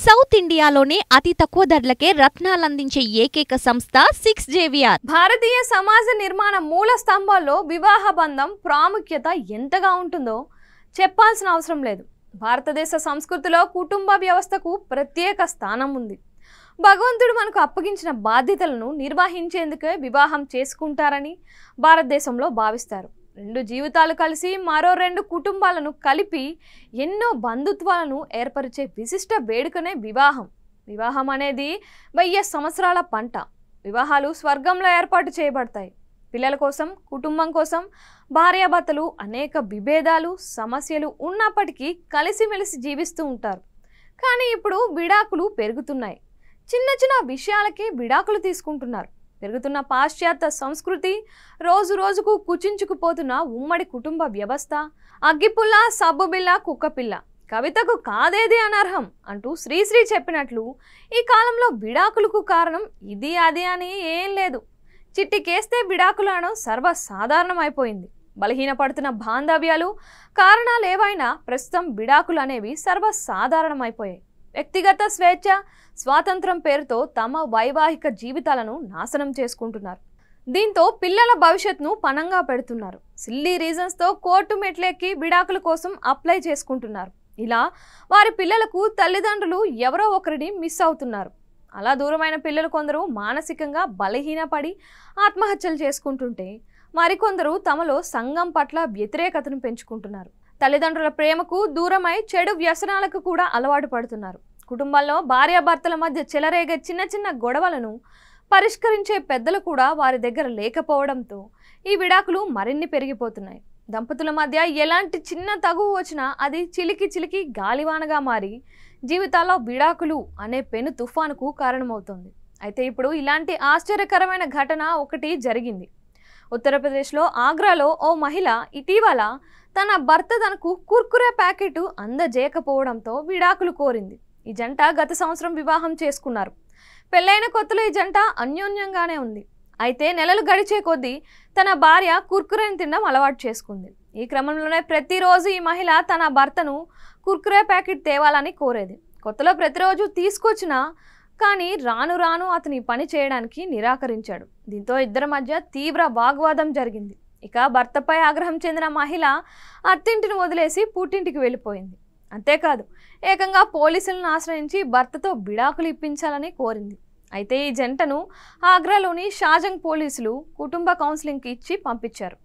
South ఇండియాలోనే అతి తక్కువ ధరలకే రత్నాలందించే ఏకైక సంస్థ 6JVR. భారతీయ సమాజ నిర్మాణ మూల స్తంభాల్లో వివాహ బంధం ప్రాముఖ్యత ఎంతగా ఉంటుందో చెప్పాల్సిన అవసరం లేదు. భారతదేశ సంస్కృతిలో కుటుంబ వ్యవస్థకు ప్రత్యేక స్థానం ఉంది. భగవంతుడు మనకు అప్పగించిన బాధ్యతలను నిర్వహించేందుకే వివాహం చేసుకుంటారని భారతదేశంలో భావిస్తారు. రెండు జీవితాలు కలిసి మరో రెండు కుటుంబాలను కలిపి ఎన్నో బంధుత్వాలను ఏర్పరిచే విశిష్ట వేడుకనే వివాహం. వివాహం అనేది 1000 సంవత్సరాల పంట. వివాహాలు స్వర్గంలో ఏర్పాటు చేయబడతాయి. పిల్లల కోసం, కుటుంబం కోసం భార్యాభర్తలు అనేక విభేదాలు, సమస్యలు ఉన్నప్పటికీ కలిసిమెలిసి జీవిస్తూ ఉంటారు. కానీ ఇప్పుడు విడాకులు పెరుగుతున్నాయి. చిన్న చిన్న విషయాలకే విడాకులు తీసుకుంటున్నారు. పెరుగుతున్న పాశ్చాత్య సంస్కృతి, రోజు రోజుకు కుచించుకుపోతున్న ఉమ్మడి కుటుంబ వ్యవస్థ, అగ్గిపుల్ల సబ్బుబిల్ల కుక్కపిల్ల, కవితకు కాదేది అనర్హం అంటూ శ్రీశ్రీ చెప్పినట్లు ఈ కాలంలో విడాకులకు కారణం ఇది అది అని ఏం లేదు. చిట్టికేస్తే విడాకులు అనడం సర్వసాధారణమైపోయింది. బలహీనపడుతున్న బాంధవ్యాలు కారణాలు ఏవైనా ప్రస్తుతం విడాకులు అనేవి సర్వసాధారణమైపోయాయి. వ్యక్తిగత స్వేచ్ఛ, స్వాతంత్రం పేరుతో తమ వైవాహిక జీవితాలను నాశనం చేసుకుంటున్నారు. దీంతో పిల్లల భవిష్యత్తును పణంగా పెడుతున్నారు. సిల్లీ రీజన్స్తో కోర్టు మెట్లెక్కి విడాకుల కోసం అప్లై చేసుకుంటున్నారు. ఇలా వారి పిల్లలకు తల్లిదండ్రులు ఎవరో ఒకరిని మిస్ అవుతున్నారు. అలా దూరమైన పిల్లలు కొందరు మానసికంగా బలహీనపడి ఆత్మహత్యలు చేసుకుంటుంటే, మరికొందరు తమలో సంఘం పట్ల వ్యతిరేకతను పెంచుకుంటున్నారు. తల్లిదండ్రుల ప్రేమకు దూరమై చెడు వ్యసనాలకు కూడా అలవాటు పడుతున్నారు. కుటుంబాల్లో భార్యాభర్తల మధ్య చెలరేగే చిన్న చిన్న గొడవలను పరిష్కరించే పెద్దలు కూడా వారి దగ్గర లేకపోవడంతో ఈ విడాకులు మరిన్ని పెరిగిపోతున్నాయి. దంపతుల మధ్య ఎలాంటి చిన్న తగువ వచ్చినా అది చిలికి చిలికి గాలివానగా మారి జీవితాల్లో విడాకులు అనే పెను తుఫానుకు కారణమవుతోంది. అయితే ఇప్పుడు ఇలాంటి ఆశ్చర్యకరమైన ఘటన ఒకటి జరిగింది. ఉత్తరప్రదేశ్లో ఆగ్రాలో ఓ మహిళ ఇటీవల తన భర్త తనకు కుర్కురే ప్యాకెట్ అందజేయకపోవడంతో విడాకులు కోరింది. ఈ జంట గత సంవత్సరం వివాహం చేసుకున్నారు. పెళ్ళైన కొత్తలో ఈ జంట అన్యోన్యంగానే ఉంది. అయితే నెలలు గడిచే కొద్దీ తన భార్య కుర్కురేని తినడం అలవాటు చేసుకుంది. ఈ క్రమంలోనే ప్రతిరోజు ఈ మహిళ తన భర్తను కుర్కురే ప్యాకెట్ తేవాలని కోరేది. కొత్తలో ప్రతిరోజు తీసుకొచ్చినా కానీ రాను రాను అతని పని చేయడానికి నిరాకరించాడు. దీంతో ఇద్దరి మధ్య తీవ్ర వాగ్వాదం జరిగింది. ఇక భర్తపై ఆగ్రహం చెందిన మహిళ అత్తింటిని వదిలేసి పుట్టింటికి వెళ్ళిపోయింది. అంతేకాదు, ఏకంగా పోలీసులను ఆశ్రయించి భర్తతో విడాకులు ఇప్పించాలని కోరింది. అయితే ఈ జంటను ఆగ్రాలోని షాజంగ్ పోలీసులు కుటుంబ కౌన్సిలింగ్కి ఇచ్చి పంపించారు.